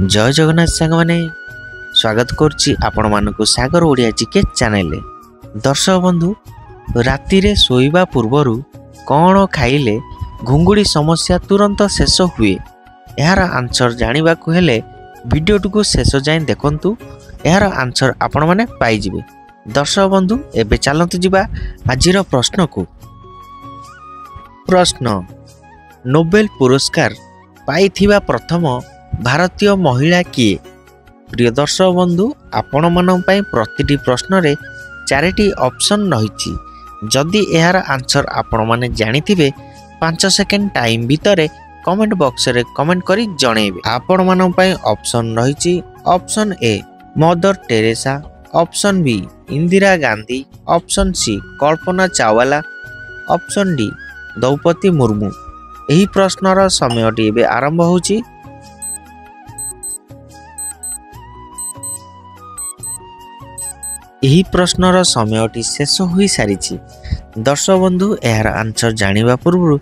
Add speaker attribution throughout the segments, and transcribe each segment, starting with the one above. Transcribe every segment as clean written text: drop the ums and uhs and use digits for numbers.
Speaker 1: जय जगन्नाथ सांग मैंने स्वागत करुच्ची आपण मानक सागर ओडिया जीके चैनल। दर्शक बंधु राति रे सोइबा पूर्वर कौन खाइले घुंगुड़ी समस्या तुरंत शेष हुए यार आंसर जानिबा को हेले वीडियो को शेष जाए देखंतु यार आंसर आपण माने पाइजिबे। दर्शक बंधु एबे चलंतु जिबा आजिर प्रश्न को। प्रश्न नोबेल पुरस्कार पाइथिबा प्रथम भारतीय महिला किए? प्रिय दर्शक बंधु आपण मानन पई प्रतिटी प्रश्न रे चारिटी ऑप्शन रहिछि। जदि यार आंसर आपण माने जानिथिबे 5 सेकेंड टाइम भितरे कमेंट बॉक्स रे कमेंट करी जणेबे। आपण मानन पई ऑप्शन रहिछि option A Mother Teresa, option B Indira Gandhi, option C Kalpana Chawla, option D Draupadi Murmu. एही प्रश्नर समयटी एबे आरंभ होछि। यही प्रश्नर समयटी शेष हो सारी। दर्शक बंधु यार आंसर जानिबा पूर्व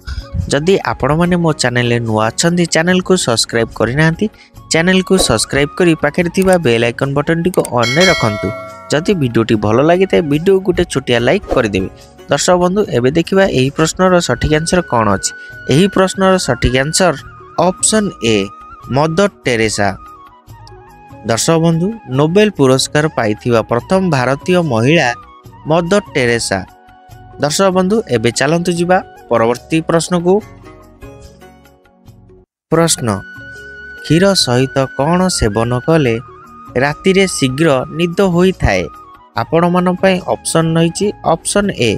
Speaker 1: जदि आपण माने मो चैनल नुआ अछंती चैनल को सब्सक्राइब करिना चैनल को सब्सक्राइब करी पाखरे थिबा बेल आइकन बटन टी को ऑन रे रखंतु। जदि वीडियोटी भलो लागि त वीडियो गुटे छोटिया लाइक कर देबे। दर्शक बंधु एबे देखिबा एही प्रश्नर सठिक आंसर कोन अछि। एही प्रश्नर सठिक answer option A Mother Teresa. दर्शक बंधु नोबेल पुरस्कार पाइथिबा प्रथम भारतीय महिला मदर टेरेसा। दर्शक बंधु एबे चलंतु जिबा परवर्ती प्रश्न को। प्रश्न क्षीर सहित कौन सेवन कले राति रे शीघ्र निद होई थाए? आपण मन पई ऑप्शन रहिछि ऑप्शन ए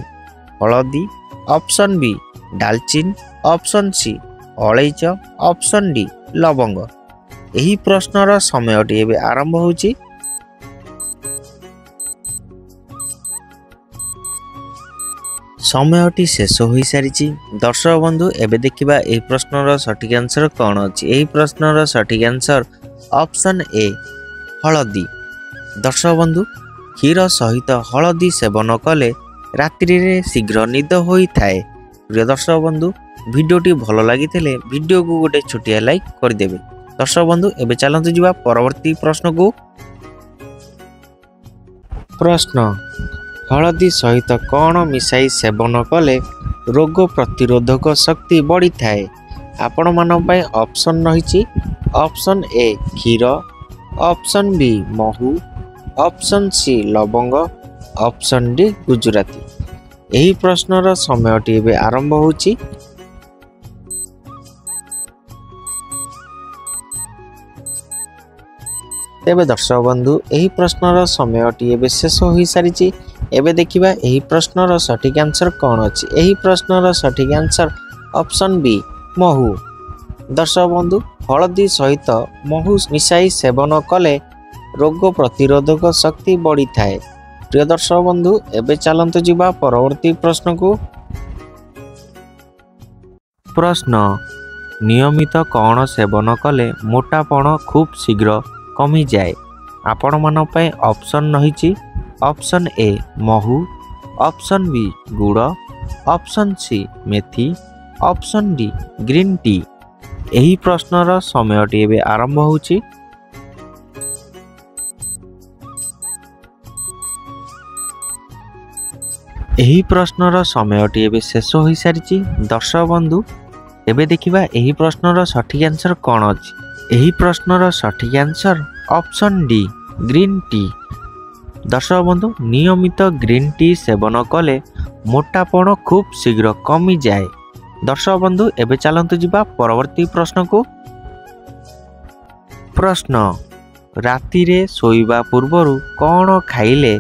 Speaker 1: हळदी, ऑप्शन बी डालचिन, ऑप्शन सी अलैच, ऑप्शन डी लवंग। एही प्रश्नर समयटी एबे आरंभ होछि। समयटी शेष हो सारी। दर्शक बंधु एबे देखिबा एही प्रश्नर सठिक आंसर कोन अछि। एही प्रश्नर सठिक आंसर ऑप्शन ए हळदी। दर्शक बंधु क्षीर सहित हळदी सेवन कले रात्रि रे शीघ्र निद होई थाए। प्रिय दर्शक बंधु वीडियोटी भलो लागिथिले वीडियो को गोटे छोटिया लाइक कर देबे। दर्शक बंधु एबे चलंतु जिबा परवर्ती प्रश्न को। प्रश्न हळदी सहित कौन मिसाई सेवन कले रोग प्रतिरोधक शक्ति बढ़ी थाए? आपण मान पई ऑप्शन रहिछि ऑप्शन ए क्षीर, ऑप्शन बी महू, ऑप्शन सी लवंग, ऑप्शन डी गुजराती। एही प्रश्नर समयटी एबे आरंभ होछि। तेबे दर्शक बंधु एही प्रश्नर समयटी एबे शेष हो सारी। एबे देखिबा एही प्रश्नर सठिक आंसर कोन अछि। एही प्रश्नर सठिक आंसर ऑप्शन बी महू। दर्शक बंधु हळदी सहित महू मिसाई सेवन कले रोग प्रतिरोधक शक्ति बढ़ी थाए। प्रिय दर्शक बंधु एबे चलंतु जिबा परवर्ती प्रश्न को। प्रश्न नियमित कौन सेवन कले मोटापण खूब शीघ्र कमी जाए? आपण मन पई ऑप्शन रहिछि ऑप्शन ए महू, ऑप्शन बी गुड़, ऑप्शन सी मेथी, ऑप्शन डी ग्रीन टी। एही प्रश्नर समयटी एबे आरंभ होछि। एही प्रश्नर समयटी एबे शेष हो सारी। दर्शक बंधु एबे देखिबा एही प्रश्नर सठिक आंसर कोन अछि। एही प्रश्नर सठिक answer option D green T. दर्शक बंधु नियमित ग्रीन टी सेवन कले मोटापण खूब शीघ्र कमी जाए। दर्शक बंधु एबे चलंतु जिबा परवर्ती प्रश्न को। प्रश्न राति रे सोइबा पूर्वर कौन खाइले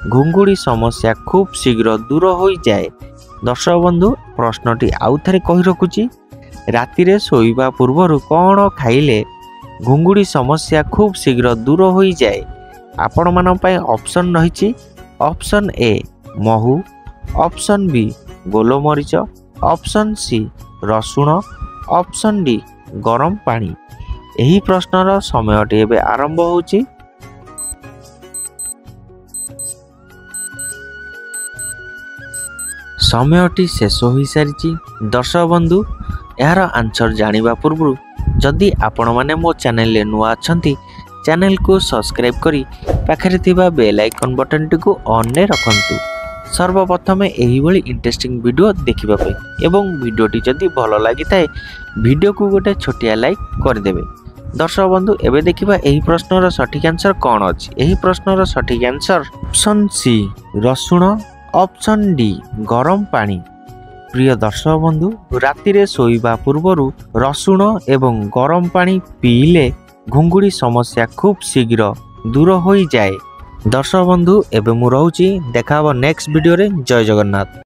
Speaker 1: घुंगुड़ी समस्या खूब शीघ्र दूर हो जाए? दर्शक बंधु प्रश्नटी आउ थरे कहि रखुची। राति रे सोइबा पूर्वर कौन खाइले घुंगुड़ी समस्या खूब शीघ्र दूर हो जाए? आपण मान पई ऑप्शन रहिछि ऑप्शन ए महू, ऑप्शन बी गोलमरीच, ऑप्शन सी रसुण, ऑप्शन डी गरम पानी। एही प्रश्नर समयटी एबे आरंभ होछि। समयटी शेष हो सारी। दर्शक बंधु यार आंसर जानिबा पूर्व जदि आपण माने मो चैनल रे नुआ अछंती चैनल को सब्सक्राइब करी पाखरे थिबा बेल आइकन बटन टी को ऑन रे रखंतु सर्वप्रथमे एही भली इंटरेस्टिंग वीडियो देखिबा पई एवं वीडियोटी जदि भलो लागि थाए वीडियो को गोटे छोटिया लाइक कर देबे। दर्शक बंधु एबे देखिबा एही प्रश्नर सठिक आंसर कोन अछि। एही प्रश्नर सठिक आंसर ऑप्शन सी रसुण, ऑप्शन डी गरम पानी। प्रिय दर्शक बंधु राति रे सोइबा पूर्वरु रसुण एवं गरम पानी पीले घुंगुड़ी समस्या खूब शीघ्र दूर हो जाए। दर्शक बंधु एबे मु रहूची देखा नेक्स्ट वीडियो रे। जय जगन्नाथ।